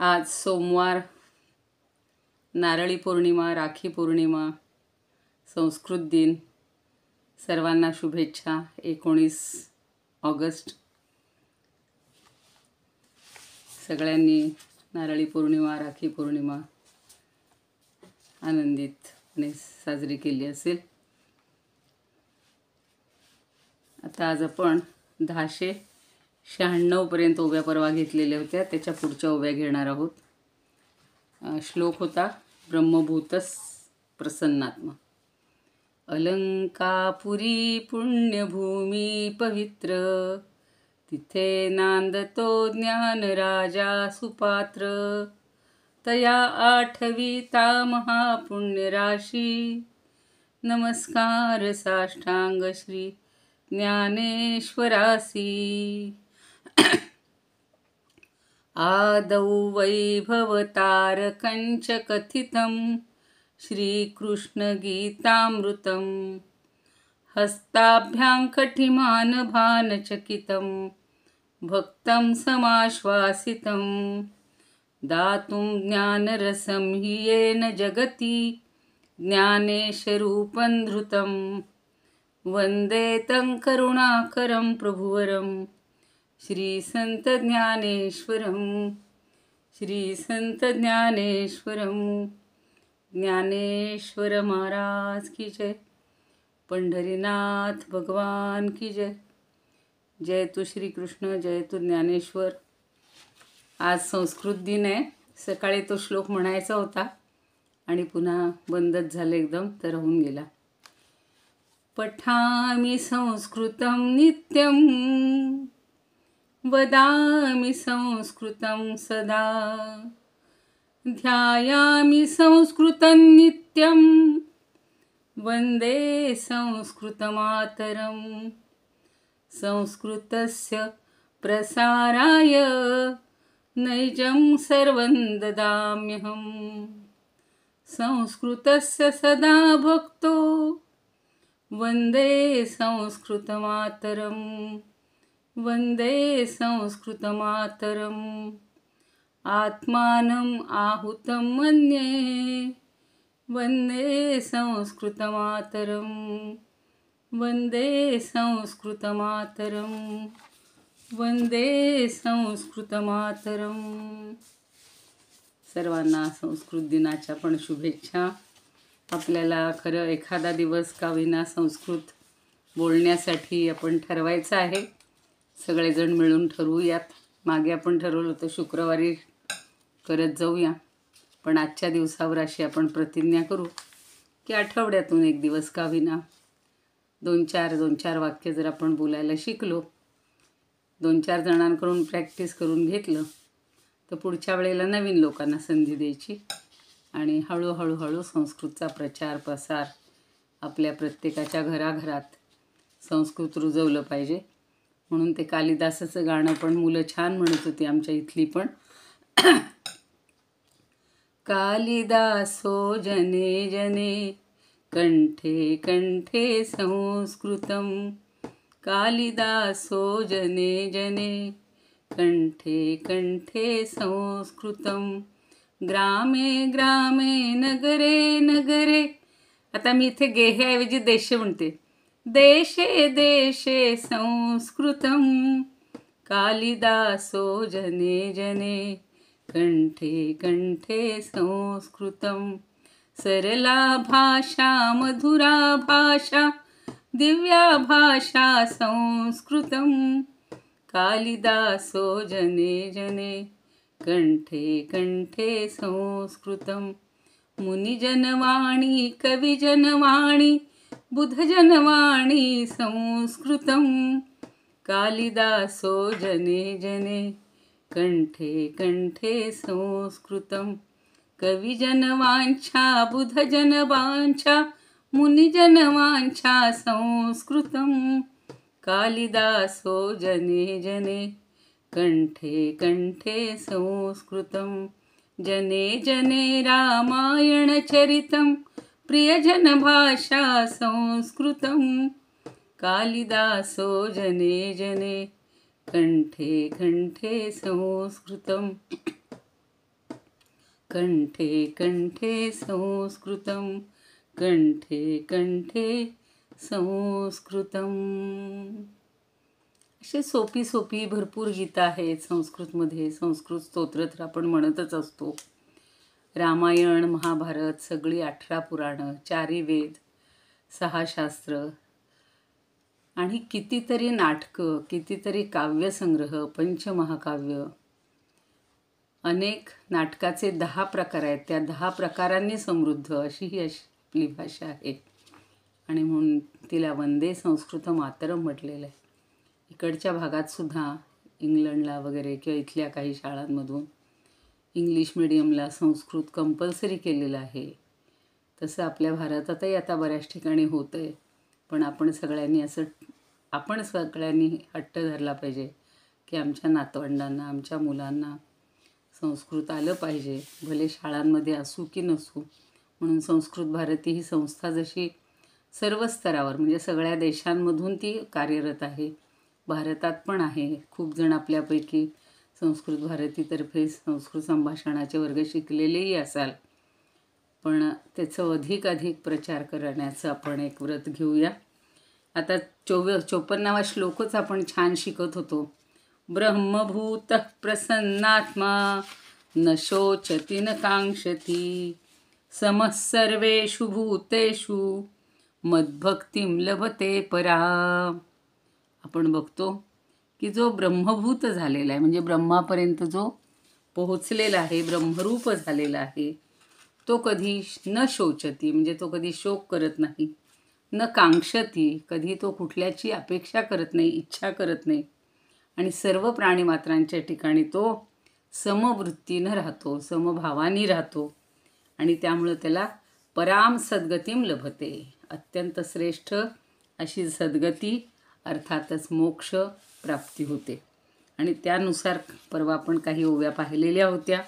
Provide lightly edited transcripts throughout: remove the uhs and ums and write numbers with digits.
आज सोमवार, नारळी पौर्णिमा, राखी पौर्णिमा, संस्कृत दिन. सर्वांना शुभेच्छा. 19 ऑगस्ट. सगळ्यांनी नारळी पौर्णिमा, राखी पौर्णिमा आनंदितपणे साजरी केली असेल. आता आज आपण 1096 पर्यंत ओव्या परवा घेतलेल्या होत्या, त्याच्या पुढच्या ओव्या घेणार आहोत. श्लोक होता ब्रह्मभूतस प्रसन्नात्मा. अलंकापुरी पुण्यभूमी पवित्र, तिथे नांदतो ज्ञान राजा सुपात्र. तया आठविता महापुण्य राशी, नमस्कार साष्टांग श्री ज्ञानेश्वरासी. आदौ वैभवतारकञ्च कथितं श्रीकृष्णगीतामृतं, हस्ताभ्यां कठिमानभानचकितं भक्तं समाश्वासितं. दातुं ज्ञानरसं हि येन जगति ज्ञानेशरूपं धृतं. वन्दे तं करुणाकरं प्रभुवरं श्री संत ज्ञानेश्वरं. श्री संत ज्ञानेश्वरं. ज्ञानेश्वर महाराज की जय. पंढरीनाथ भगवान की जय. जय तू श्री कृष्ण, जय तू ज्ञानेश्वर. आज संस्कृत दिन आहे. सकाळी तो श्लोक म्हणायचा होता आणि पुन्हा बंदच झालं एकदम, तर राहून गेला. पठामि संस्कृतं नित्यं, वदामि संस्कृतं सदा. ध्यायामि संस्कृतं नित्यं, वन्दे संस्कृतमातरं. संस्कृतस्य प्रसाराय नैजं सर्वं ददाम्यहं. संस्कृतस्य सदा भक्तो, वन्दे संस्कृतमातरं. वन्दे संस्कृतमातरम्. आत्मानम् आहुतं मन्ये, वन्दे संस्कृतमातरं. वन्दे संस्कृतमातरं. वन्दे संस्कृतमातरं. सर्वांना संस्कृत दिनाच्या पण शुभेच्छा. आपल्याला खरं एखादा दिवस का विना संस्कृत बोलण्यासाठी आपण ठरवायचं आहे. सगळेजण मिळून ठरवूयात. मागे आपण ठरवलं होतं शुक्रवारी करत जाऊया, पण आजच्या दिवसावर अशी आपण प्रतिज्ञा करू की आठवड्यातून एक दिवस का विना 2-4 वाक्य जर आपण बोलायला शिकलो, 2-4 जणांकडून प्रॅक्टिस करून घेतलं, तर पुढच्या वेळेला नवीन लोकांना संधी द्यायची आणि हळूहळू संस्कृतचा प्रचार प्रसार आपल्या प्रत्येकाच्या घराघरात संस्कृत रुजवलं पाहिजे. म्हणून ते कालिदासाचं गाणं पण मुलं छान म्हणत होती आमच्या इथली पण. कालिदासो जने जने कंठे कंठे संस्कृतं. कालिदासो जने जने कंठे कंठे संस्कृतं. ग्रामे ग्रामे नगरे नगरे. आता मी इथे गेह्याऐवजी देशे म्हणते. देशे देशे संस्कृतं. कालिदासो जने जने कंठे कंठे संस्कृतं. सरला भाषा मधुरा भाषा दिव्या भाषा संस्कृतं. कालिदासो जने जने कंठे कंठे संस्कृतं. मुनिजनवाणी कविजनवाणी बुधजनवाणी संस्कृतं. कालिदासो जने जने कंठे कंठे संस्कृतं. कविजनवाञ्छा बुधजनवाञ्छा मुनिजनवाञ्छा संस्कृतं. कालिदासो जने जने कंठे कंठे संस्कृतं. जने जने रामायणचरितं प्रियजनभाषा संस्कृतं. कालिदासो जने जने कंठे कंठे संस्कृतं. कंठे कंठे संस्कृतं कंठे कंठे संस्कृतम. अशी सोपी सोपी भरपूर गीतं आहेत संस्कृतमध्ये. संस्कृत स्तोत्र तर आपण म्हणतच असतो. रामायण महाभारत सगळी 18 पुराणं, 4 वेद, 6 शास्त्र आणि कितीतरी नाटकं, कितीतरी काव्यसंग्रह, पंचमहाकाव्य, अनेक नाटकाचे 10 प्रकार आहेत. त्या 10 प्रकारांनी समृद्ध अशी ही आपली भाषा आहे आणि म्हणून तिला वंदे संस्कृत मातरम म्हटलेलं आहे. इकडच्या भागात सुद्धा इंग्लंडला वगैरे किंवा इथल्या काही शाळांमधून इंग्लिश मिडियमला संस्कृत कंपल्सरी केलेलं आहे. तसं आपल्या भारतातही आता बऱ्याच ठिकाणी होतं आहे. पण आपण सगळ्यांनी हट्ट धरला पाहिजे की आमच्या नातवंडांना, आमच्या मुलांना संस्कृत आलं पाहिजे, भले शाळांमध्ये असू की नसू. म्हणून संस्कृत भारती ही संस्था जशी सर्व स्तरावर म्हणजे सगळ्या देशांमधून ती कार्यरत आहे. भारतात पण आहे. खूप जण आपल्यापैकी संस्कृत भारतीतर्फे संस्कृत संभाषणाचे वर्ग शिकलेलेही असाल. पण त्याचं अधिक प्रचार करण्याचं आपण एक व्रत घेऊया. आता 54वा श्लोकच आपण छान शिकत होतो. ब्रह्मभूतः प्रसन्नात्मा न शोचति न कांक्षति समः सर्वेषु भूतेषु मद्भक्तिं लभते परा. आपण बघतो की जो ब्रह्मभूत झालेला आहे म्हणजे ब्रह्मापर्यंत जो पोहोचलेला आहे, ब्रह्मरूप झालेला आहे, तो कधी न शोचती म्हणजे तो कधी शोक करत नाही, न कांक्षती कधी तो कुठल्याची अपेक्षा करत नाही, इच्छा करत नाही आणि सर्व प्राणीमात्रांच्या ठिकाणी तो समवृत्तीनं राहतो, समभावानी राहतो आणि त्यामुळं त्याला पराम सद्गतीम लभते. अत्यंत श्रेष्ठ अशी सद्गती अर्थातच मोक्ष प्राप्ती होते. आणि त्यानुसार परवा आपण काही ओव्या पाहिलेल्या होत्या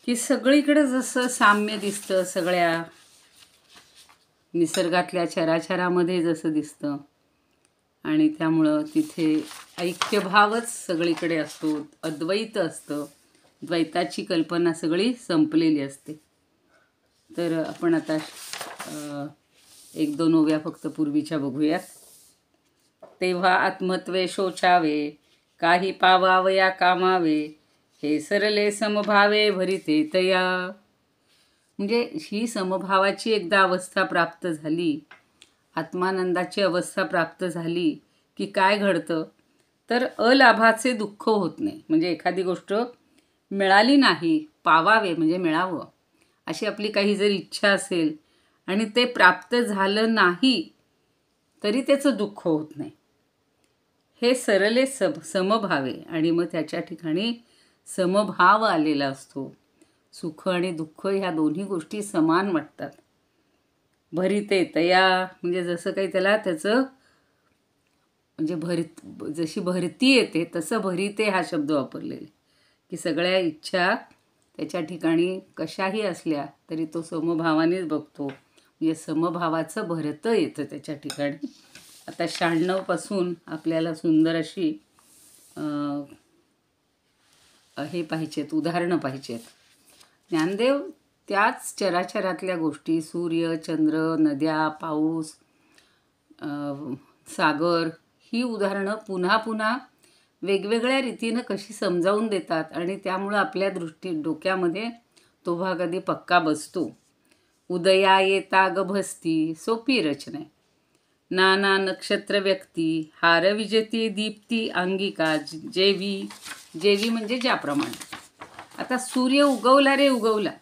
की सगळीकडे जसं साम्य दिसतं, सगळ्या निसर्गातल्या चराचरामध्ये जसं दिसतं आणि त्यामुळं तिथे ऐक्यभावच सगळीकडे असतो, अद्वैत असतं, द्वैताची कल्पना सगळी संपलेली असते. तर आपण आता 1-2 ओव्या फक्त पूर्वीच्या बघूयात. तेव्हा आत्मत्वे शोचावे, काही पावावया कामावे, हे सरले समभावे भरिते तया. म्हणजे ही समभावाची एकदा अवस्था प्राप्त झाली, आत्मानंदाची अवस्था प्राप्त झाली की काय घडतं तर अलाभाचे दुःख होत नाही. म्हणजे एखादी गोष्ट मिळाली नाही, पावावे म्हणजे मिळावं अशी आपली काही जर इच्छा असेल आणि ते प्राप्त झालं नाही तरी त्याचं दुःख होत नाही. हे सरले समभावे आणि मग त्याच्या ठिकाणी समभाव आलेला असतो. सुख आणि दुःख ह्या दोन्ही गोष्टी समान वाटतात. भरिते तया म्हणजे जसं काही त्याला त्याचं म्हणजे जशी भरती येते तसं भरिते हा शब्द वापरलेला की सगळ्या इच्छा त्याच्या ठिकाणी कशाही असल्या तरी तो समभावानेच बघतो. म्हणजे समभावाचं भरतं येतं त्याच्या ठिकाणी. आता 96 पासून आपल्याला सुंदर अशी हे पाहिजेत, उदाहरणं पाहिजेत. ज्ञानदेव त्याच चराचरातल्या गोष्टी, सूर्य, चंद्र, नद्या, पाऊस, सागर, ही उदाहरणं पुन्हा पुन्हा वेगवेगळ्या रीतीनं कशी समजावून देतात आणि त्यामुळं आपल्या डोक्यामध्ये तो भाग अगदी पक्का बसतो. उदया येता गभस्ती सोपी रचना आहे. नाना नक्षत्र व्यक्ती हार विजती दीप्ती अंगिका जेवी. जेवी म्हणजे ज्याप्रमाणे. आता सूर्य उगवला रे उगवला,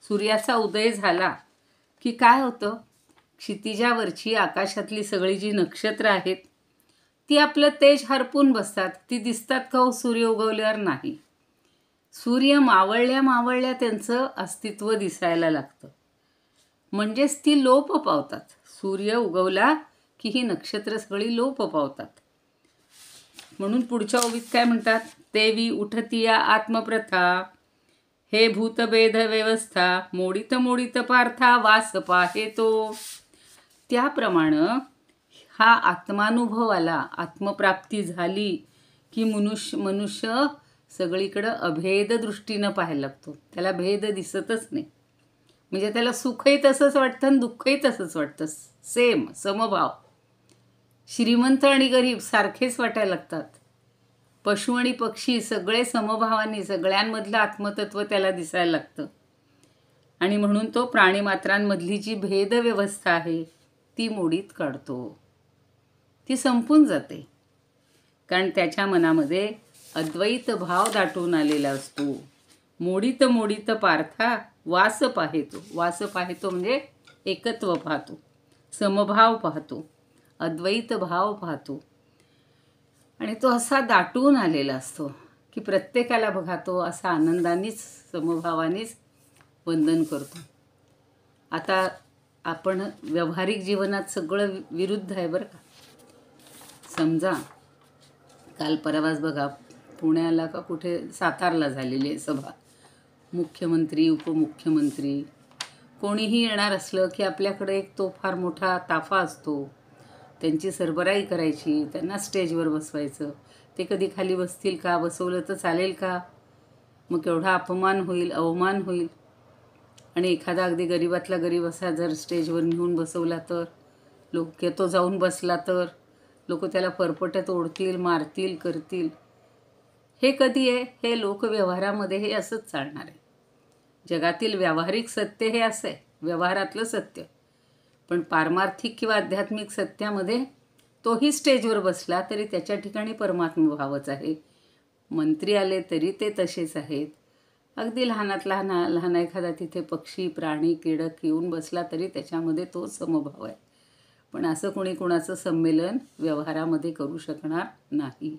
सूर्याचा उदय झाला की काय होतं, क्षितिजावरची आकाशातली सगळी जी नक्षत्र आहेत ती आपलं तेज हरपून बसतात. ती दिसतात का हो सूर्य उगवल्यावर? नाही. सूर्य मावळल्या त्यांचं अस्तित्व दिसायला लागतं. म्हणजेच ती लोप पावतात. सूर्य उगवला की ही नक्षत्र सगळी लोप पावतात. म्हणून पुढच्या ओवीत काय म्हणतात, देवी उठतिया आत्मप्रथा हे भूतभेद व्यवस्था मोडित मोडित पार्था वास पाहे तो. त्याप्रमाणे हा आत्मानुभव आला, आत्मप्राप्ती झाली की मनुष्य सगळीकडं अभेद दृष्टीनं पाहायला लागतो. त्याला भेद दिसतच नाही. म्हणजे त्याला सुखही तसंच वाटतं आणि दुःखही तसंच वाटतं. सेम, समभाव. श्रीमंत आणि गरीब सारखेच वाटायला लागतात. पशु आणि पक्षी सगळे समभावानी, सगळ्यांमधलं आत्मतत्व त्याला दिसायला लागतं. आणि म्हणून तो प्राणीमात्रांमधली जी भेदव्यवस्था आहे ती मोडीत काढतो. ती संपून जाते. कारण त्याच्या मनामध्ये अद्वैत भाव दाटून आलेला असतो. मोडीत मोडीत पार्था वास पाहतो. वास पाहतो म्हणजे एकत्व पाहतो, समभाव पाहतो, अद्वैत भाव पाहतो. आणि तो असा दाटून आलेला असतो की प्रत्येकाला बघा तो असा आनंदानेच, समभावानेच वंदन करतो. आता आपण व्यावहारिक जीवनात सगळं विरुद्ध आहे बरं का. समजा काल परवाच बघा पुण्याला का कुठे सातारला झालेली आहे सभा. मुख्यमंत्री, उपमुख्यमंत्री कोणीही येणार असलं की आपल्याकडे एक तो फार मोठा ताफा असतो. त्यांची सरबराई करायची, त्यांना स्टेजवर बसवायचं. ते कधी खाली बसतील का? बसवलं तर चालेल का? मग केवढा अपमान होईल, अवमान होईल. आणि एखादा अगदी गरीबातला गरीब असा जर स्टेजवर नेऊन बसवला तर, लोक तो जाऊन बसला तर लोक त्याला फरफटत ओढतील, मारतील, करतील. हे कधी आहे? हे लोकव्यवहारामध्ये हे असंच चालणार आहे. जगातील व्यावहारिक सत्य हे असं आहे, व्यवहारातलं सत्य. पण पारमार्थिक किंवा आध्यात्मिक सत्यामध्ये तोही स्टेजवर बसला तरी त्याच्या ठिकाणी परमात्मा भावच आहे. मंत्री आले तरी ते तसेच आहेत. अगदी लहानात लहान एखादा तिथे पक्षी, प्राणी, कीडक येऊन बसला तरी त्याच्यामध्ये तो समभाव आहे. पण असं कोणी कोणाचं संमेलन व्यवहारामध्ये करू शकणार नाही.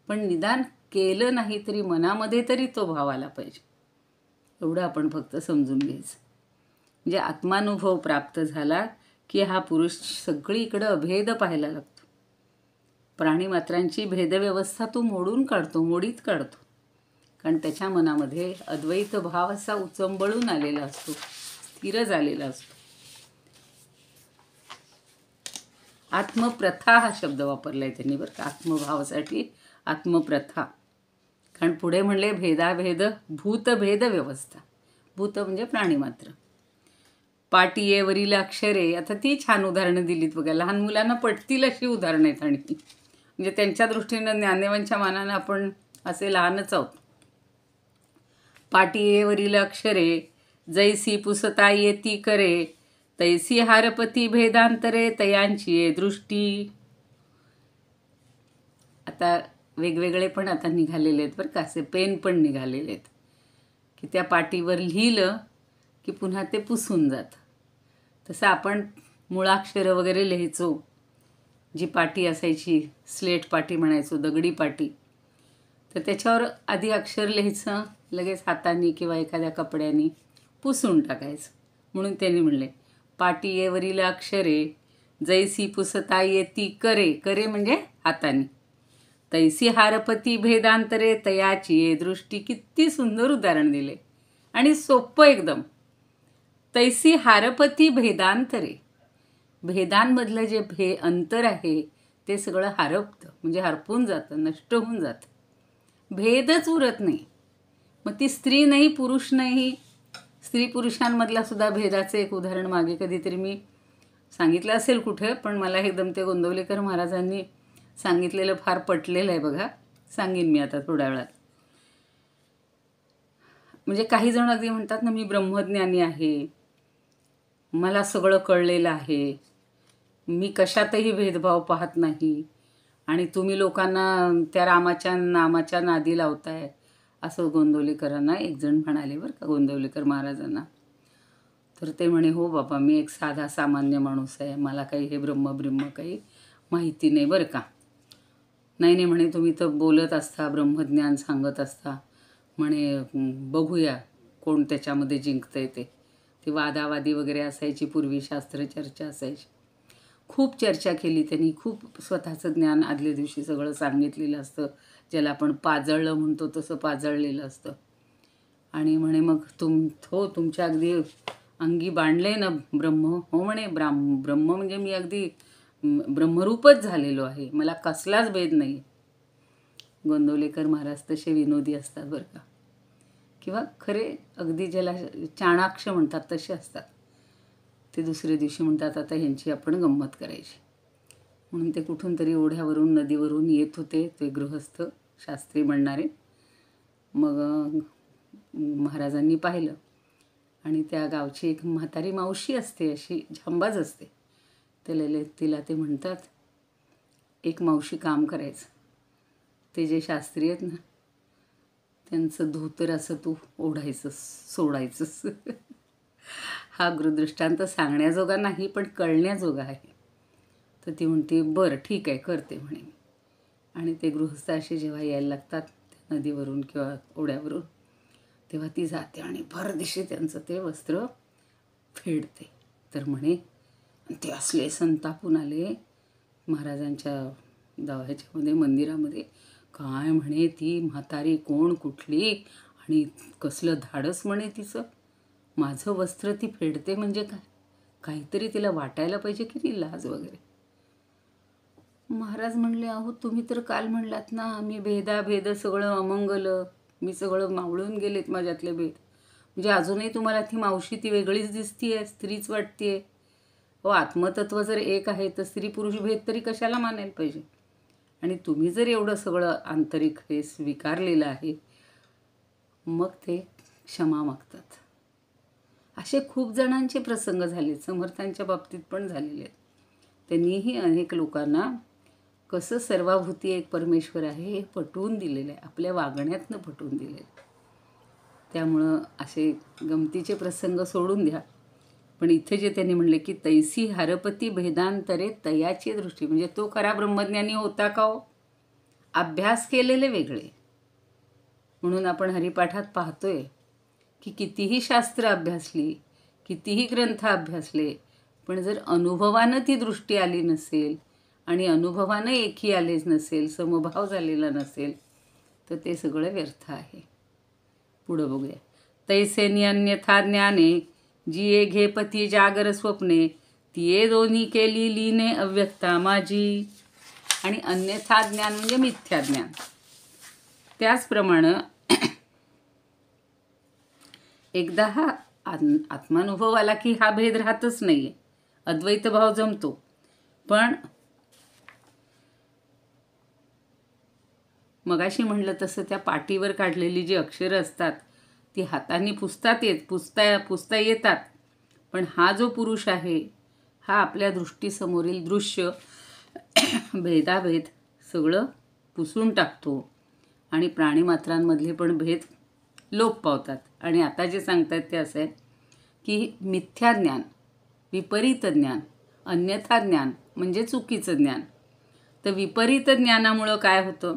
पण निदान केलं नाही तरी मनामध्ये तरी तो भाव आला पाहिजे. एवढं आपण फक्त समजून घ्यायचं. म्हणजे आत्मानुभव प्राप्त झाला की हा पुरुष सगळीकडं अभेद पाहायला लागतो. प्राणीमात्रांची भेदव्यवस्था तो मोडून काढतो, मोडीत काढतो. कारण त्याच्या मनामध्ये अद्वैत भाव असा उचंबळून आलेला असतो, स्थिर झालेला असतो. आत्मप्रथा हा शब्द वापरलाय त्यांनी बरं का, आत्मभावासाठी आत्मप्रथा. कारण पुढे म्हणले भेदाभेद भूतभेद व्यवस्था. भूत म्हणजे प्राणीमात्र. पाटियेवरील अक्षरे, आता ती छान उदाहरणं दिलीत बघा. लहान मुलांना पटतील अशी उदाहरणं आहेत. आणि म्हणजे त्यांच्या दृष्टीनं ज्ञानदेवांच्या मानानं आपण असे लहानच आहोत. पाटियेवरील अक्षरे जैसी पुसता येती करे, तैसी हारपती भेदांतरे तयांची ये दृष्टी. आता वेगवेगळे पण आता निघालेले आहेत बरं का, असे पेन पण निघालेले आहेत की त्या पाटीवर लिहिलं की पुन्हा ते पुसून जातं. तसं आपण मुळाक्षरं वगैरे लिहायचो. जी पाटी असायची, स्लेट पाटी म्हणायचो, दगडी पाटी. तर त्याच्यावर आधी अक्षर लिहायचं, लगेच हाताने किंवा एखाद्या कपड्याने पुसून टाकायचं. म्हणून त्यांनी म्हणले पाटियेवरील अक्षरे जैसी पुसता येती करे, करे म्हणजे हाताने, तैसी हारपती भेदांतरे तयाची ये दृष्टी. किती सुंदर उदाहरण दिले आणि सोपं एकदम. तैसी हारपती भेदांतरे, भेदांमधलं जे अंतर आहे ते सगळं हरपतं, म्हणजे हरपून जातं, नष्ट होऊन जातं. भेदच उरत नाही. मग ती स्त्री नाही, पुरुष नाही. स्त्री पुरुषांमधला सुद्धा भेदाचं एक उदाहरण मागे कधीतरी मी सांगितलं असेल कुठे, पण मला एकदम ते गोंदवलेकर महाराजांनी सांगितलेलं फार पटलेलं आहे बघा. सांगेन मी आता थोड्या वेळात. म्हणजे काही जण अगदी म्हणतात ना, मी ब्रह्मज्ञानी आहे, मला सगळं कळलेलं आहे, मी कशातही भेदभाव पाहत नाही, आणि तुम्ही लोकांना त्या रामाच्या नामाच्या नादी लावताय, असं गोंदवलेकरांना एक जण म्हणाले बरं का, गोंदवलेकर महाराजांना. तर ते म्हणे, हो बाबा, मी एक साधा सामान्य माणूस आहे, मला काही हे ब्रह्म काही माहिती नाही बरं का. नाही म्हणे, तुम्ही तर बोलत असता, ब्रह्मज्ञान सांगत असता, म्हणे बघूया कोण त्याच्यामध्ये जिंकतंय ते. ती वादावादी वगैरे असायची पूर्वी, शास्त्र चर्चा असायची. खूप चर्चा केली त्यांनी, खूप स्वतःचं ज्ञान आदल्या दिवशी सगळं सांगितलेलं असतं, ज्याला आपण पाजळलं म्हणतो तसं पाजळलेलं असतं. आणि म्हणे मग तुमच्या अगदी अंगी बांधले ना ब्रह्म. हो म्हणे, ब्रह्म म्हणजे मी अगदी ब्रह्मरूपच झालेलो आहे, मला कसलाच भेद नाही. गोंदवलेकर महाराज तसे विनोदी असतात बरं का, किंवा खरे अगदी ज्याला चाणाक्ष म्हणतात तसे असतात. ते दुसऱ्या दिवशी म्हणतात आता ह्यांची आपण गंमत करायची, म्हणून ते कुठून तरी ओढ्यावरून नदीवरून येत होते ते गृहस्थ शास्त्री म्हणणारे. मग महाराजांनी पाहिलं आणि त्या गावची एक म्हातारी मावशी असते, अशी झांबाज असते. तिला ते म्हणतात, एक मावशी काम करायचं, ते जे शास्त्री आहेत ना त्यांचं धोतर असं तू ओढायचंस, सोडायचंस. हा गृहदृष्टांत सांगण्याजोगा नाही पण कळण्याजोगा आहे. तर ती म्हणते बरं ठीक आहे करते म्हणे मी. आणि ते गृहस्थ असे जेव्हा यायला लागतात त्या नदीवरून किंवा ओढ्यावरून, तेव्हा ती जाते आणि भरदिशी त्यांचं ते वस्त्र फेडते. तर म्हणे ते असले संतापून आले महाराजांच्या ह्याच्यामध्ये मंदिरामध्ये, काय म्हणे ती म्हातारी कोण कुठली आणि कसलं धाडस म्हणे तिचं, माझं वस्त्र ती फेडते म्हणजे काय, काहीतरी तिला वाटायला पाहिजे की ती लाज वगैरे. महाराज म्हणले, अहो तुम्ही तर काल म्हणलात ना मी भेद सगळं अमंगल, मी सगळं मावळून गेलेत माझ्यातले भेद, म्हणजे अजूनही तुम्हाला ती मावशी ती वेगळीच दिसतीये, स्त्रीच वाटतेय. हो आत्मतत्व जर एक आहे तर स्त्री पुरुष भेद तरी कशाला मानायला पाहिजे. आणि तुम्ही जर एवढं सगळं आंतरिक हे स्वीकारलेलं आहे मग ते क्षमा मागतात. असे खूप जणांचे प्रसंग झाले, समर्थांच्या बाबतीत पण झालेले आहेत. त्यांनीही अनेक लोकांना कसं सर्वाभूती एक परमेश्वर आहे हे पटवून दिलेलं आहे, आपल्या वागण्यातनं पटवून दिलेलं आहे. त्यामुळं असे गमतीचे प्रसंग सोडून द्या. पण इथे जे त्यांनी म्हणले की तैसी हरपती भेदांतरे तयाची दृष्टी, म्हणजे तो खरा ब्रह्मज्ञानी होता का हो, अभ्यास केलेले वेगळे. म्हणून आपण हरिपाठात पाहतोय की कितीही शास्त्र अभ्यासली, कितीही ग्रंथ अभ्यासले, पण जर अनुभवानं ती दृष्टी आली नसेल आणि अनुभवानं एकही आलेच नसेल, समभाव झालेला नसेल, तर ते सगळं व्यर्थ आहे. पुढं बघूया. तैसेनी अन्यथा ज्ञाने जिये घे पती जागर स्वप्ने, तिये दोन्ही केली लीने अव्यक्ता माझी. आणि अन्यथा ज्ञान म्हणजे मिथ्या ज्ञान. त्याचप्रमाणे एकदा हा आत्मानुभव आला की हा भेद राहतच नाहीये, अद्वैत भाव जमतो. पण मगाशी म्हणलं तसं त्या पाटीवर काढलेली जी अक्षरं असतात ती हाताने पुसता येतात, पण हा जो पुरुष आहे हा आपल्या दृष्टीसमोरील दृश्य भेदाभेद सगळं पुसून टाकतो आणि प्राणीमात्रांमधले पण भेद लोप पावतात. आणि आता जे सांगतात ते असं आहे की मिथ्या ज्ञान, विपरीत ज्ञान, अन्यथा ज्ञान म्हणजे चुकीचं ज्ञान. तर विपरीत ज्ञानामुळं काय होतं,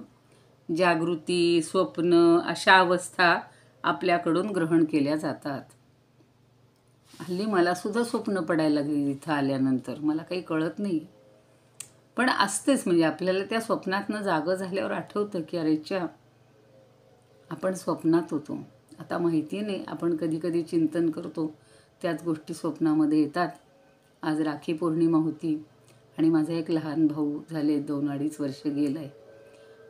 जागृती, स्वप्न अशा अवस्था आपल्याकडून ग्रहण केल्या जातात. हल्ली मला सुद्धा स्वप्न पडायला लागली इथं आल्यानंतर, मला काही कळत नाही, पण असतेच. म्हणजे आपल्याला त्या स्वप्नातनं जागं झाल्यावर आठवतं की अरेच्या आपण स्वप्नात होतो. आता माहिती नाही, आपण कधी कधी चिंतन करतो त्याच गोष्टी स्वप्नामध्ये येतात. आज राखी पौर्णिमा होती आणि माझा एक लहान भाऊ झाले 2-2.5 वर्ष गेला आहे,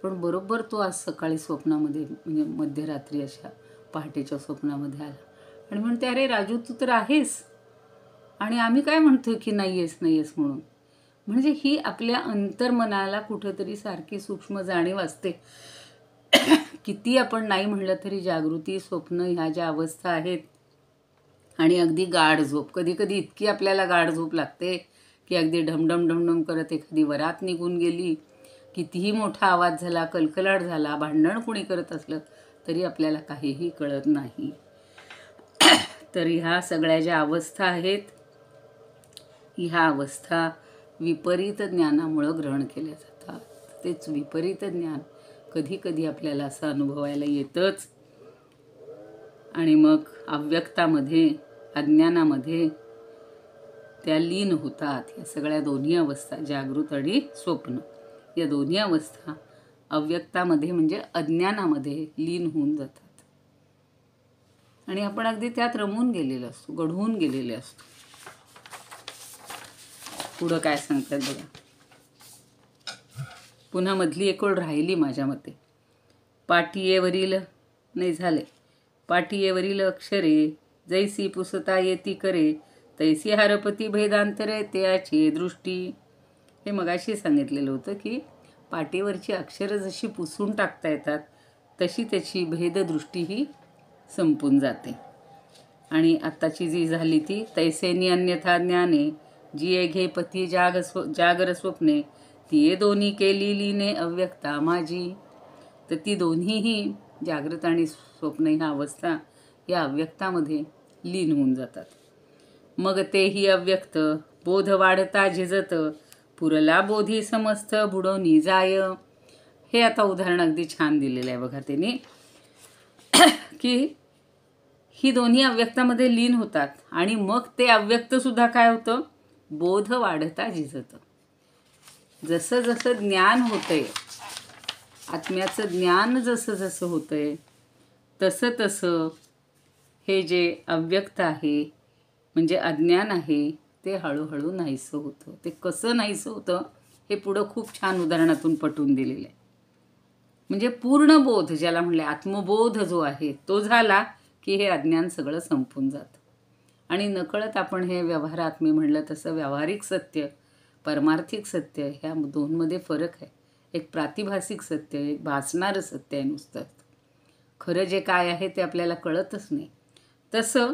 पण बरोबर तो आज सकाळी स्वप्नामध्ये म्हणजे मध्यरात्री अशा पहाटेच्या स्वप्नामध्ये आला आणि म्हणते, अरे राजू तू तर आहेस, आणि आम्ही काय म्हणतोय की नाही आहेस म्हणून. म्हणजे ही आपल्या अंतर्मनाला कुठंतरी सारखी सूक्ष्म जाणीव असते. किती आपण नाही म्हणलं तरी जागृती, स्वप्न ह्या ज्या अवस्था आहेत, आणि अगदी गाढ झोप, कधी कधी इतकी आपल्याला गाढ झोप लागते की अगदी ढमढम करत एखादी वरात निघून गेली, कितीही मोठा आवाज झाला, कलकलाट झाला, भांडण कुणी करत असलं तरी आपल्याला काहीही कळत नाही. तर ह्या सगळ्या ज्या अवस्था आहेत, ह्या अवस्था विपरीत ज्ञानामुळं ग्रहण केल्या जातात. तेच विपरीत ज्ञान कधी कधी आपल्याला असं अनुभवायला येतंच. आणि मग अव्यक्तामध्ये, अज्ञानामध्ये त्या लीन होतात. या सगळ्या दोन्ही अवस्था, जागृत आणि स्वप्न, या दोन्ही अवस्था अव्यक्तामध्ये म्हणजे अज्ञानामध्ये लीन होऊन जातात. आणि आपण अगदी त्यात रमून गेलेलो असतो, गढून गेलेले असतो. पुढं काय सांगतात बघा. पुन्हा मधली एक ओळ राहिली माझ्या मते. पाटियेवरील नाही झाले, पाटियेवरील अक्षरे जैसी पुसता येती करे, तैसी हरपती भेदांतरे त्याची दृष्टी. हे मगाशी सांगितलेलं होतं की पाटीवरची अक्षरं जशी पुसून टाकता येतात तशी त्याची भेददृष्टीही संपून जाते. आणि आत्ताची जी झाली ती तैसेनी अन्यथा ज्ञाने, जिये घे पती जागर स्वप्ने, तिये दोन्ही केली लीने अव्यक्ता माझी. तर ती दोन्हीही जागृत आणि स्वप्न ह्या अवस्था या अव्यक्तामध्ये लीन होऊन जातात. मग तेही अव्यक्त बोध वाढता झिजत, पुरला बोधी समस्त बुडवणी जाय. हे आता उदाहरण अगदी छान दिलेलं आहे बघा त्यांनी, की ही दोन्ही अव्यक्तामध्ये लीन होतात आणि मग ते अव्यक्त सुद्धा काय होतं, बोध वाढता झिजत. जसं जसं ज्ञान होतंय, आत्म्याचं ज्ञान जसं जसं होतंय तसं तसं हे जे अव्यक्त आहे म्हणजे अज्ञान आहे ते हळूहळू नाहीसं होतं. ते कसं नाहीसं होतं हे पुढं खूप छान उदाहरणातून पटवून दिलेलं आहे. म्हणजे पूर्ण बोध ज्याला म्हणले आत्मबोध जो आहे तो झाला की हे अज्ञान सगळं संपून जातं. आणि नकळत आपण हे व्यवहारात मी म्हणलं तसं व्यावहारिक सत्य, परमार्थिक सत्य ह्या दोनमध्ये फरक आहे. एक प्रातिभासिक सत्य, एक भासणारं सत्य आहे नुसतं. खरं जे काय आहे ते आपल्याला कळतच नाही. तसं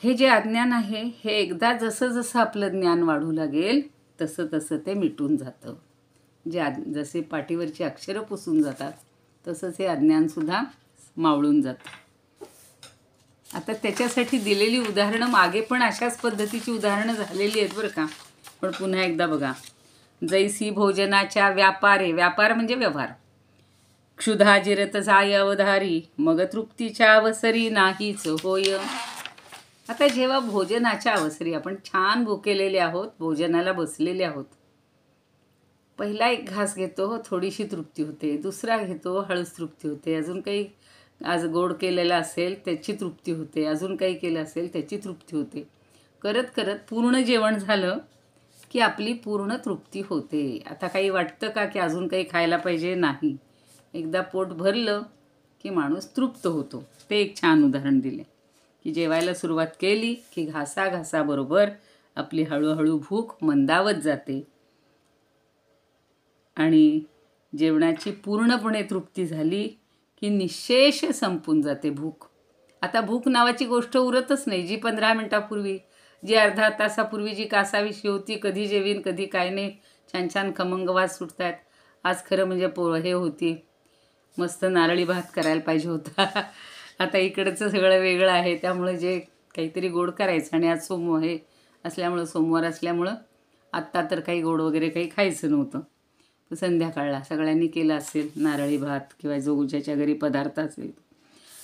हे जे अज्ञान आहे हे एकदा जसं जसं आपलं ज्ञान वाढू लागेल तसं तसं ते मिटून जातं. जसे पाटीवरची अक्षरं पुसून जातात तसंच हे अज्ञानसुद्धा मावळून जातं. आता त्याच्यासाठी दिलेली उदाहरणं मागे पण अशाच पद्धतीची उदाहरणं झालेली आहेत बरं का. पण पुन्हा एकदा बघा, जैसी भोजनाच्या व्यापारे, व्यापार म्हणजे व्यवहार, क्षुधा जिरत जाय अवधारी, मग तृप्तीच्या अवसरी नाहीच होय. आता जेव्हा भोजनाच्या अवसरी आपण छान भुकेलेले आहोत, भोजनाला बसलेले आहोत, पहिला एक घास घेतो थोडीशी तृप्ती होते, दुसरा घेतो हळूच तृप्ती होते, अजून काही आज गोड केलेलं असेल त्याची तृप्ती होते, अजून काही केलं असेल त्याची तृप्ती होते. करत करत पूर्ण जेवण झालं की आपली पूर्ण तृप्ती होते. आता काही वाटतं का की अजून काही खायला पाहिजे? नाही. एकदा पोट भरलं की माणूस तृप्त होतो. ते एक छान उदाहरण दिले की जेवायला सुरुवात केली की घासाघासाबरोबर आपली हळूहळू भूक मंदावत जाते आणि जेवणाची पूर्णपणे तृप्ती झाली की निःशेष संपून जाते भूक. आता भूक नावाची गोष्ट उरतच नाही. जी 15 मिनिटापूर्वी, जी अर्धा तासापूर्वी जी कासावीशी होती, कधी जेवीन कधी काय नाही, छान छान खमंग वास सुटतात. आज खरं म्हणजे हे होती, मस्त नारळी भात करायला पाहिजे होता. आता इकडचं सगळं वेगळं आहे त्यामुळे जे काहीतरी गोड करायचं, आणि आज सोमवार असल्यामुळं आत्ता तर काही गोड वगैरे काही खायचं नव्हतं. संध्याकाळला सगळ्यांनी केलं असेल नारळी भात किंवा जो ज्याच्या घरी पदार्थ असेल.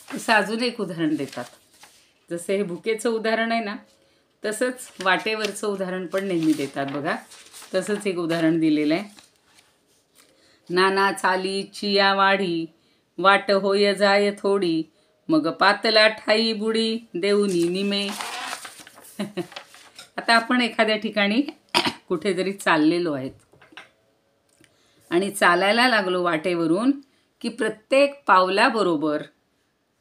तसं अजून एक उदाहरण देतात. जसं हे भुकेचं उदाहरण आहे ना, तसंच वाटेवरचं उदाहरण पण नेहमी देतात बघा. तसंच एक उदाहरण दिलेलं आहे. नाना चालीची या वाढी, वाट होय जाय थोडी, मग पातला ठाई बुडी देऊनी निमे. आता आपण एखाद्या ठिकाणी कुठेतरी चाललेलो आहेत आणि चालायला लागलो वाटेवरून की प्रत्येक पावलाबरोबर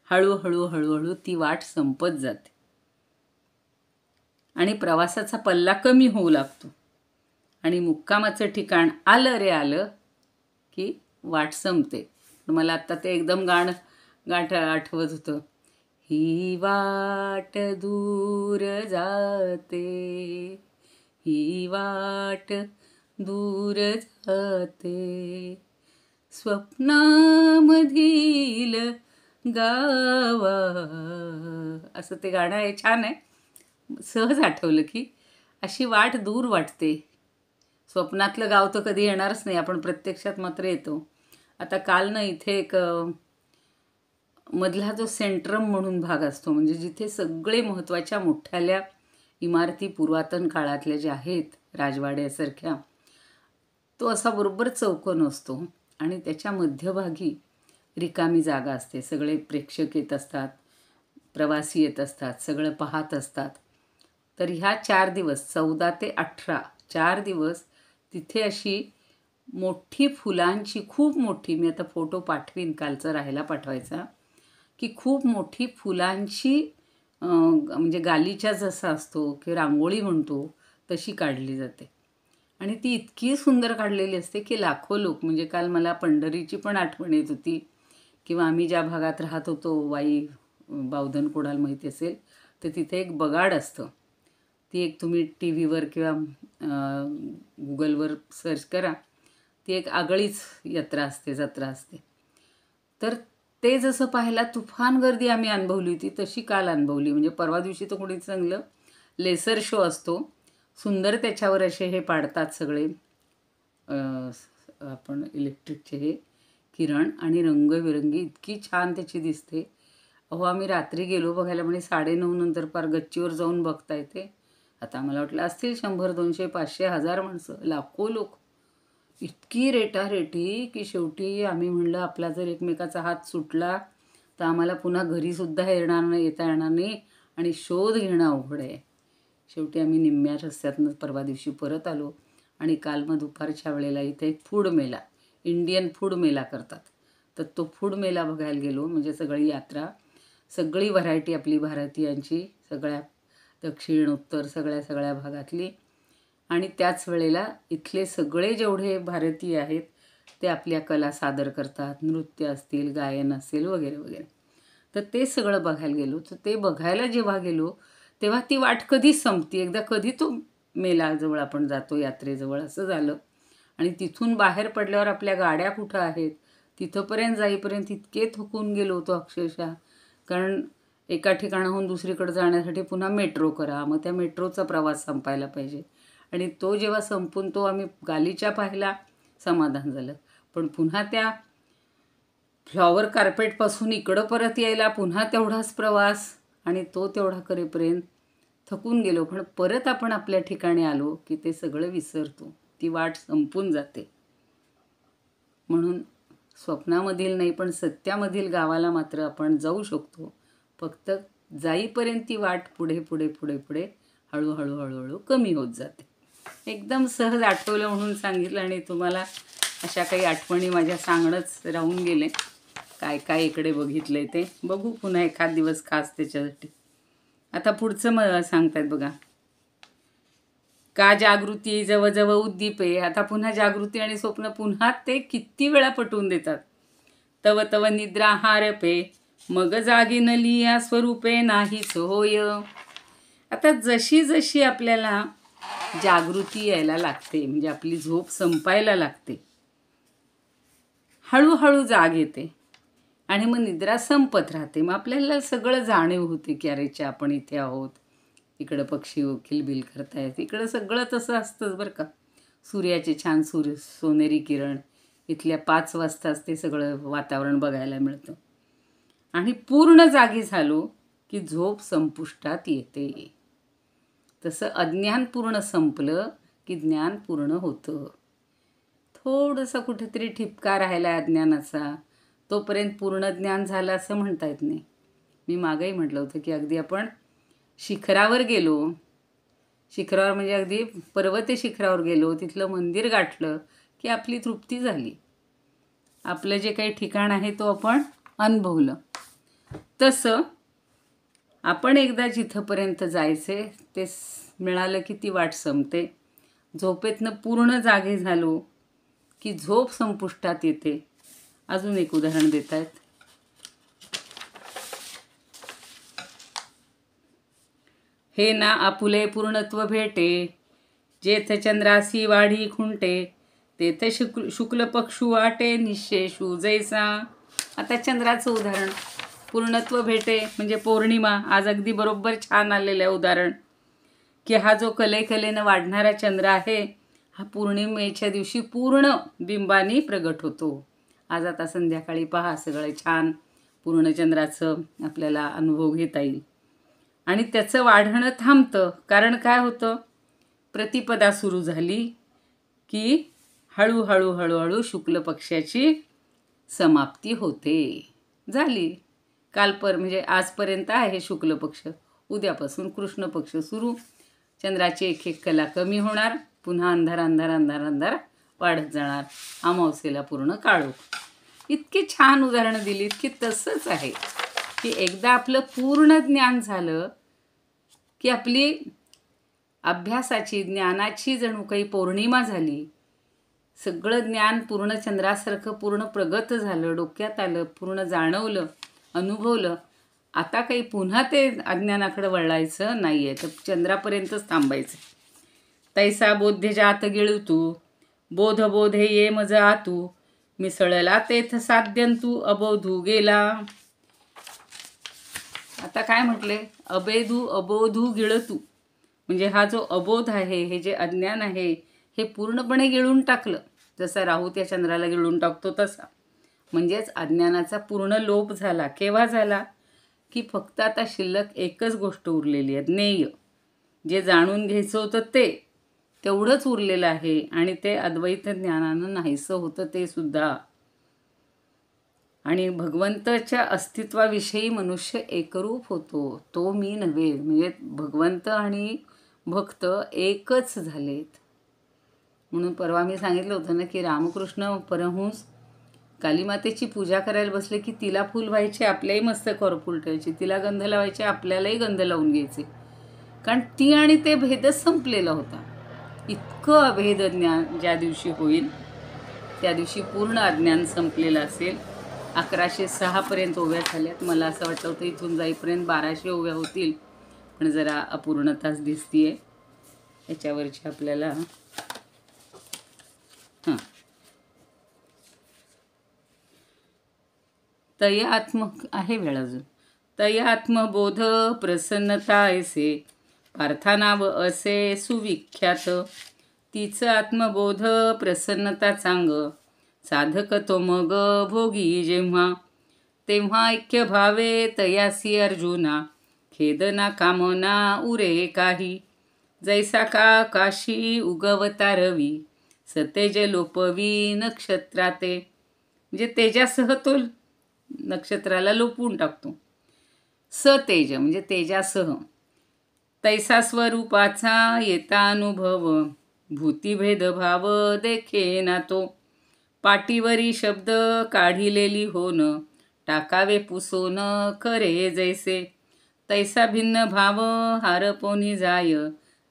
हळूहळू हळूहळू ती वाट संपत जाते आणि प्रवासाचा पल्ला कमी होऊ लागतो आणि मुक्कामाचं ठिकाण आलं रे आलं की वाट संपते. मला आत्ता ते एकदम गाठ आठवत होतं. ही वाट दूर जाते, ही वाट दूर जाते, स्वप्नामधील गावा. असं ते गाणं आहे, छान आहे. सहज आठवलं की अशी वाट दूर वाटते. स्वप्नातलं गाव तर कधी येणारच नाही, आपण प्रत्यक्षात मात्र येतो. आता काल ना इथे एक मधला जो सेंट्रम म्हणून भाग असतो, म्हणजे जिथे सगळे महत्त्वाच्या मोठ्याल्या इमारती पुरातन काळातल्या ज्या आहेत राजवाड्यासारख्या, तो असा बरोबर चौकोन असतो आणि त्याच्या मध्यभागी रिकामी जागा असते. सगळे प्रेक्षक येत असतात, प्रवासी येत असतात, सगळं पाहत असतात. तर ह्या 4 दिवस 14 ते 18 4 दिवस तिथे अशी मोठी फुलांची, खूप मोठी, मी आता फोटो पाठवीन, कालचा राहायला पाठवायचा, की खूप मोठी फुलांची म्हणजे गालिचा जसा असतो की रांगोळी म्हणतो तशी काढली जाते. आणि ती इतकी सुंदर काढलेली असते की लाखो लोक, म्हणजे काल मला पंढरीची पण आठवण येत होती. किंवा आम्ही ज्या भागात राहत होतो, वाई बावधन कोणाला माहिती असेल तर तिथे एक बगाड असतं. ती एक तुम्ही टी व्हीवर किंवा गुगलवर सर्च करा. ती एक आगळीच यात्रा असते, जत्रा असते. तर ते जसं पाहायला तुफान गर्दी आम्ही अनुभवली होती तशी काल अनुभवली. म्हणजे परवा दिवशी तर कोणी चांगलं लेसर शो असतो, सुंदर त्याच्यावर असे हे पाडतात सगळे आपण इलेक्ट्रिकचे हे किरण, आणि रंगबिरंगी इतकी छान त्याची दिसते. अहो आम्ही रात्री गेलो बघायला, म्हणजे 9:30 नंतर पार गच्चीवर जाऊन बघता येते. आता मला वाटलं असतील 100, 200, 500, 1000 माणसं, लाखो लोक. इतकी रेटारेटी की शेवटी आम्ही म्हणलं आपला जर एकमेकाचा हात सुटला तर आम्हाला पुन्हा घरीसुद्धा येता येणार नाही आणि शोध घेणं अवघड आहे. शेवटी आम्ही निम्म्या रस्त्यातनं परवा दिवशी परत आलो. आणि काल मग दुपारच्या वेळेला इथे एक फूड मेला, इंडियन फूड मेला करतात, तर तो फूड मेला बघायला गेलो. म्हणजे सगळी यात्रा, सगळी व्हरायटी आपली भारतीयांची, सगळ्या दक्षिण उत्तर सगळ्या भागातली. आणि त्याच वेळेला इथले सगळे जेवढे भारतीय आहेत ते आपल्या कला सादर करतात, नृत्य असतील, गायन असेल, वगैरे वगैरे. तर ते सगळं बघायला गेलो. तर ते बघायला जेव्हा गेलो तेव्हा ती वाट कधीच संपती, एकदा कधी तो मेलाजवळ आपण जातो, यात्रेजवळ, असं झालं. आणि तिथून बाहेर पडल्यावर आपल्या गाड्या कुठं आहेत, तिथंपर्यंत जाईपर्यंत इतके थकून गेलो होतो अक्षरशः. कारण एका ठिकाणाहून दुसरीकडे जाण्यासाठी पुन्हा मेट्रो करा, मग त्या मेट्रोचा प्रवास संपायला पाहिजे. आणि तो जेव्हा संपून तो आम्ही गालिचा पाहिला, समाधान झालं. पण पुन्हा त्या फ्लॉवर कार्पेटपासून इकडं परत यायला पुन्हा तेवढाच प्रवास, आणि तो तेवढा करेपर्यंत थकून गेलो. पण परत आपण आपल्या ठिकाणी आलो की ते सगळं विसरतो, ती वाट संपून जाते. म्हणून स्वप्नामधील नाही पण सत्यामधील गावाला मात्र आपण जाऊ शकतो. फक्त जाईपर्यंत ती वाट पुढे पुढे पुढे पुढे हळूहळू हळूहळू कमी होत जाते. एकदम सहज आठवलं म्हणून सांगितलं, आणि तुम्हाला अशा काही आठवणी माझ्या सांगणंच राहून गेले. काय काय इकडे बघितलं ते बघू पुन्हा एखाद दिवस खास त्याच्यासाठी. आता पुढचं सांगतायत बघा, का जागृती जवळजवळ उद्दीपे. आता पुन्हा जागृती आणि स्वप्न पुन्हा ते किती वेळा पटवून देतात. तव तव निद्रा हारपे, मग जागी न लिया स्वरूपे नाहीच होय. आता जशी जशी आपल्याला जागृती यायला लागते, म्हणजे आपली झोप संपायला लागते, हळूहळू जाग येते आणि मग निद्रा संपत राहते. मग आपल्याला सगळं जाणीव होते की अरेच्या आपण इथे आहोत, इकडं पक्षी किलबिल करतायत, इकडं सगळं तसं असतंच बरं का. सूर्याचे छान सोनेरी किरण, इथल्या 5 वाजताच ते सगळं वातावरण बघायला मिळतं. आणि पूर्ण जागी झालो की झोप संपुष्टात येते. तसं अज्ञान पूर्ण संपलं की ज्ञान पूर्ण होतं. थोडंसं कुठेतरी ठिपका राहिला अज्ञानाचा, तोपर्यंत पूर्ण ज्ञान झालं असं म्हणता येत नाही. मी मागंही म्हटलं होतं की अगदी आपण शिखरावर गेलो, शिखरावर म्हणजे अगदी पर्वत शिखरावर गेलो, तिथलं मंदिर गाठलं की आपली तृप्ती झाली. आपलं जे काही ठिकाण आहे तो आपण अनुभवलं. तसं आपण एकदा जिथंपर्यंत जायचे ते मिळालं की ती वाट संपते. झोपेतनं पूर्ण जागे झालो की झोप संपुष्टात येते. अजून एक उदाहरण देत आहेत. हे ना आपुले पूर्णत्व भेटे, जेथ चंद्रासी वाढी खुंटे, तेथ शुक्ल पक्षू वाटे निशेषू जैसा. आता चंद्राचं उदाहरण, पूर्णत्व भेटे म्हणजे पौर्णिमा. आज अगदी बरोबर छान आलेलं आहे उदाहरण, की हा जो कलेनं वाढणारा चंद्र आहे, हा पौर्णिमेच्या दिवशी पूर्ण बिंबानी प्रगट होतो. आज आता संध्याकाळी पहा सगळं छान पूर्णचंद्राचं आपल्याला अनुभव घेता येईल. आणि त्याचं वाढणं थांबतं, कारण काय होतं, प्रतिपदा सुरू झाली की हळूहळू हळूहळू शुक्ल पक्षाची समाप्ती होते. झाली म्हणजे आजपर्यंत आहे शुक्ल पक्ष, उद्यापासून कृष्ण पक्ष सुरू. चंद्राची एक एक कला कमी होणार, पुन्हा अंधार अंधार अंधार अंधार वाढत जाणार, अमावस्येला पूर्ण काळोख. इतकी छान उदाहरणं दिलीत की तसंच आहे की एकदा आपलं पूर्ण ज्ञान झालं की आपली अभ्यासाची, ज्ञानाची जणू काही पौर्णिमा झाली. सगळं ज्ञान पूर्ण चंद्रासारखं पूर्ण प्रगत झालं, डोक्यात आलं, पूर्ण जाणवलं, अनुभवलं. आता काही पुन्हा ते अज्ञानाकडे वळायचं नाही आहे, तर चंद्रापर्यंतच थांबायचं. तैसा बोध्ये जात गिळतू, बोध बोधे ये मज आतू, मिसळला तेथ साध्यंतू अबोधू गेला. आता काय म्हटले? अबेधू अबोधू गिळतू, म्हणजे हा जो अबोध आहे, हे जे अज्ञान आहे, हे पूर्णपणे गिळून टाकलं. जसा राहू त्या चंद्राला गिळून टाकतो तसा. म्हणजेच अज्ञानाचा पूर्ण लोप झाला. केव्हा झाला? की फक्त आता शिल्लक एकच गोष्ट उरलेली आहे, ज्ञेय. जे जाणून घ्यायचं होतं ते तेवढंच उरलेलं आहे आणि ते अद्वैत ज्ञानानं नाहीसं होतं ते सुद्धा. आणि भगवंताच्या अस्तित्वाविषयी मनुष्य एकरूप होतो, तो मी नव्हे. म्हणजे भगवंत आणि भक्त एकच झालेत. म्हणून परवा मी सांगितलं होतं ना की रामकृष्ण परमहंस कालीमातेची पूजा करायला बसले की तिला फूल व्हायचे, आपल्याही मस्तकावर फूल ठेवायचे, तिला गंध लावायचे, आपल्यालाही गंध लावून घ्यायचे. कारण ती आणि ते भेदच संपलेला होता. इतकं अभेद ज्ञान ज्या दिवशी होईल त्या दिवशी पूर्ण अज्ञान संपलेलं असेल. 1106 पर्यंत ओव्या झाल्यात. मला असं वाटलं होतं इथून जाईपर्यंत 1200 ओव्या होतील, पण जरा अपूर्णताच दिसतीये याच्यावरची आपल्याला. तयात्मक आहे वेळ अजून. तयात्मबोध प्रसन्नता ऐसे, पार्थानाव असे सुविख्यात. तिचं आत्मबोध प्रसन्नता चांग, साधक तो मग भोगी जेव्हा. तेव्हा ऐक्य भावे तयासी अर्जुना, खेदना कामना उरे काही. जैसा का काशी उगवता रवी, सतेज लोपवी नक्षत्राते. म्हणजे तेजासह तो नक्षत्राला लोपवून टाकतो. सतेज म्हणजे तेजासह. तैसा स्वरूपाचा येता अनुभव, भूतिभेदभाव देखे ना तो. पाटीवरी शब्द काढिलेली होन, टाकावे पुसोन करे जैसे. तैसा भिन्न भाव हारपोनी जाय,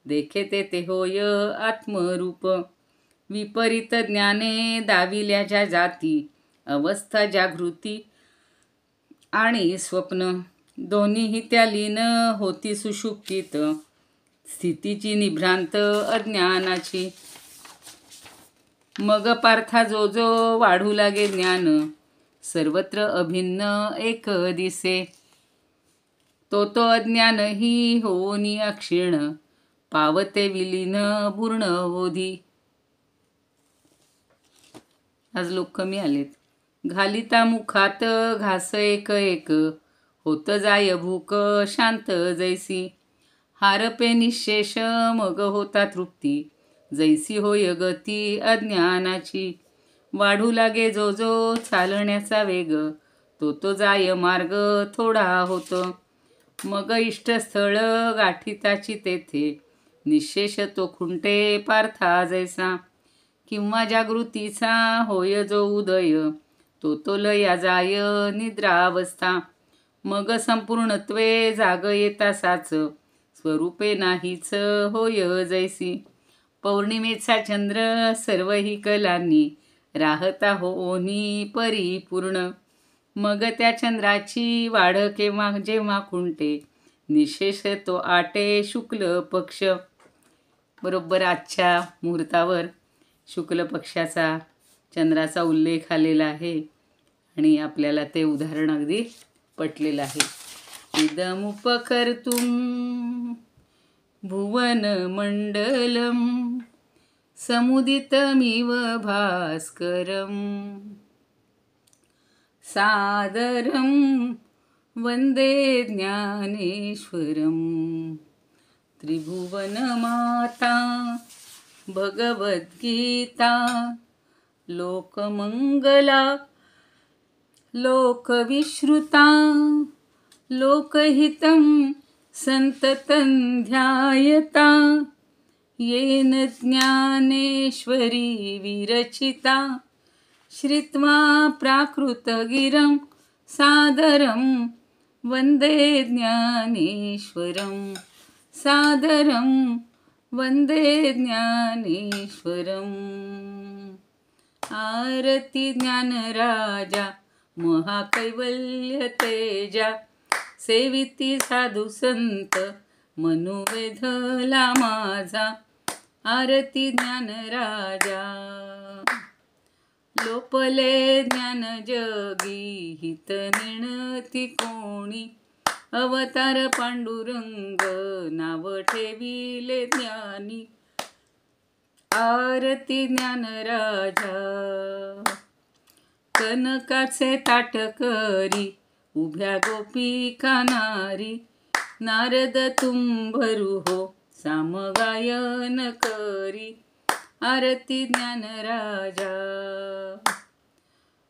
देखे ते होय आत्मरूप. विपरीत ज्ञाने दाविल्या ज्या जाती, अवस्था जागृती आणि स्वप्न, दोन्हीही त्या लीन होती सुषुप्तीत. स्थितीची निभ्रांत अज्ञानाची. मग पार्था जो जो वाढू लागे ज्ञान, सर्वत्र अभिन्न एक दिसे. तो तो अज्ञानही होनी अक्षीण, पावते विलीन पूर्ण बोधी. आज लोक कमी आलेत. घालिता मुखात घास एक एक, होत जाय भूक शांत जैसी. हारपे निशेष मग होता तृप्ती, जैसी होय गती अज्ञानाची. वाढू लागे जो जो चालण्याचा वेग, तो तो जाय मार्ग थोडा होतो. मग इष्टस्थळ गाठीताची तेथे, निशेष तो खुंटे पार्था जैसा. किंवा जागृतीचा होय जो उदय, तो तो लया जाय निद्रावस्था. मग संपूर्णत्वे जाग येता साच, स्वरूपे नाहीच होय जैसी. पौर्णिमेचा चंद्र सर्वही कलांनी, राहता होनी परिपूर्ण. मग त्या चंद्राची वाढ केव्हा जेव्हा खुंटे, निशेष तो आटे शुक्ल पक्ष. बरोबर आजच्या मुहूर्तावर शुक्ल पक्षाचा चंद्राचा उल्लेख आलेला आहे आणि आपल्याला ते उदाहरण अगदी पटलेलं आहे. इदमुपकर्तुं भुवन मंडलम, समुदितमिव भास्करम. सादरं वंदे ज्ञानेश्वरं, त्रिभुवनमाता भगवद्गीता. लोकमंगला लोकविश्रुता, लोकहितं संततं ध्यायता. येन ज्ञानेश्वरी विरचिता श्रित्वा प्राकृतगिरं सादरं वन्दे ज्ञानेश्वरं सादरं वन्दे ज्ञानेश्वरम्। आरती ज्ञानराजा महाकैवल्य तेजा सेविती साधू संत मनुवेधला माझा। आरती ज्ञानराजा लोपले ज्ञान जगी हित नेणती कोणी अवतार पांडुरंग नाव ठेविले ज्ञानी। आरती ज्ञानराजा कनकाचे ताट करी उभ्या गोपिका नारी नारद तुम्भरू हो सामगायन करी। आरती ज्ञानराजा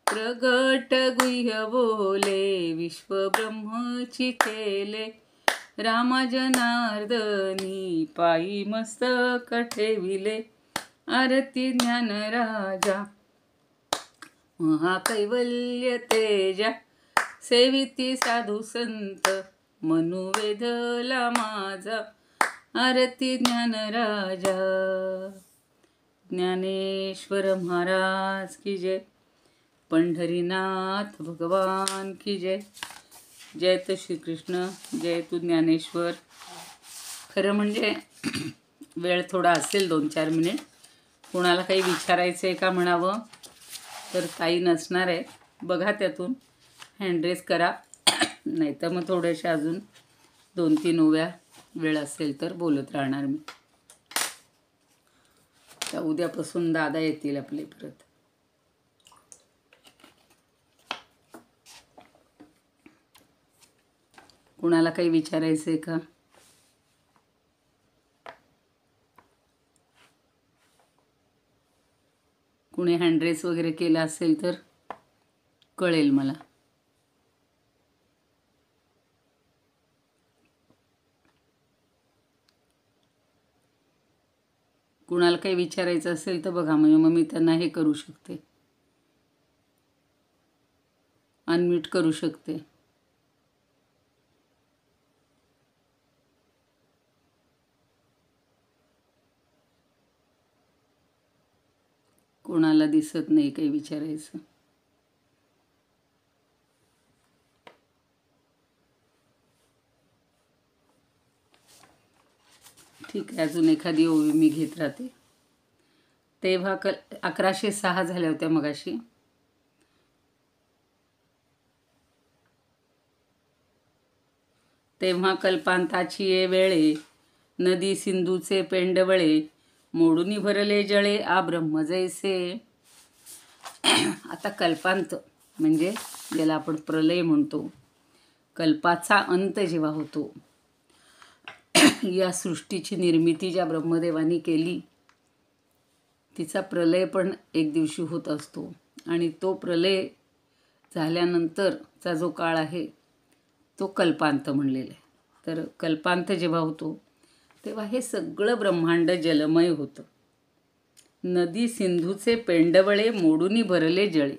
प्रगट गुह्य बोले विश्वब्रह्मची केले रामा जनार्दनी पायी मस्तक ठेविले। आरती ज्ञानराजा महाकैवल्य तेजा सेविती साधू संत मनुवेधला माझा। आरती ज्ञानराजा ज्ञानेश्वर महाराज की जय। पंढरीनाथ भगवान की जय। जय तो श्रीकृष्ण, जय तू ज्ञानेश्वर। खरं म्हणजे वेळ थोडा असेल 2-4 मिनिट, कोणाला काही विचारायचं आहे का म्हणावं तर काही नसणार आहे, बघा त्यातून हँडरेस करा, नाही तर मग थोडेसे अजून 2-3 ओव्या वेळ असेल तर बोलत राहणार मी। तर उद्यापासून दादा येतील आपले परत। कुणाला काही विचारायचं आहे का? कुणी हँडरेस वगैरे केला असेल तर कळेल मला। कुणाला काही विचारायचं असेल तर बघा, म्हणजे मग मी त्यांना हे करू शकते, अनम्यूट करू शकते। कोणाला दिसत नाही काही विचारायचं। ठीक आहे, अजून एखादी ओवी मी घेत राहते। तेव्हा 1106 झाल्या होत्या मगाशी। तेव्हा कल्पांताची ये वेळे नदी सिंधूचे पेंडवळे मोडूनी भरले जळे आ ब्रह्म जैसे। आता कल्पांत म्हणजे ज्याला आपण प्रलय म्हणतो, कल्पाचा अंत जेव्हा होतो, या सृष्टीची निर्मिती ज्या ब्रह्मदेवानी केली तिचा प्रलय पण एक दिवशी होत असतो, आणि तो प्रलय झाल्यानंतरचा जो काळ आहे तो कल्पांत म्हणलेला आहे। तर कल्पांत जेव्हा होतो तेव्हा हे सगळं ब्रह्मांड जलमय होतं। नदी सिंधूचे पेंडवळे मोडूनी भरले जळे